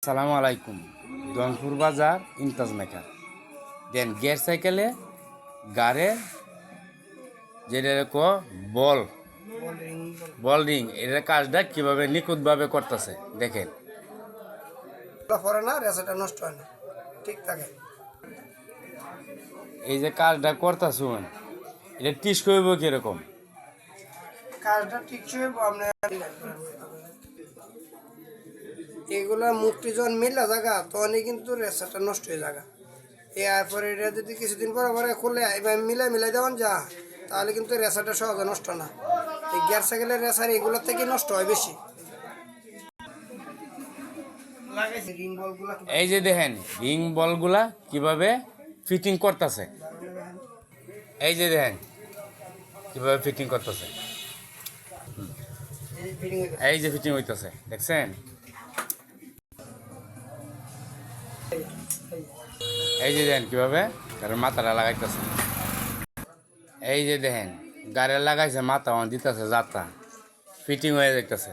সালামু আলাইকুম। দনপুর বাজার ইমতাজ মেকার দেন গিয়ার সাইকেলে গাড়ে যেটা বল বল রিং এটার কাজটা কিভাবে নিখুঁতভাবে করতেছে দেখেন। পরে না রেসাটা নষ্ট হয় না, ঠিক থাকে। এই যে কাজটা করতেছুন এটা টিস করব কিরকম? কাজটা ঠিক ছিল আপনার এগুলা মুক্তি যখন মিলা জায়গা তখনই কিন্তু রেসাটা নষ্ট হয়ে জায়গা। এরপরে এটা যদি কিছুদিন পরে পরে খুললে এবার মিলাই দেওয়ান যা, তাহলে কিন্তু রেসাটা সহজে নষ্ট না। এই গিয়ার সাইকেলের রেসার এগুলোর থেকে নষ্ট হয় বেশি। এই যে দেখেন রিং বলগুলা কিভাবে ফিটিং করতেছে, এই যে দেখেন কিভাবে ফিটিং করতেছে, এই যে ফিটিং হইতেছে দেখছেন। এই যে দেখেন কিভাবে গাড়ির মাথাটা লাগাইতেছে, এই যে দেখেন গাড়ি লাগাইছে মাথা দিতেছে যাত্রা ফিটিং হয়ে যাইতেছে।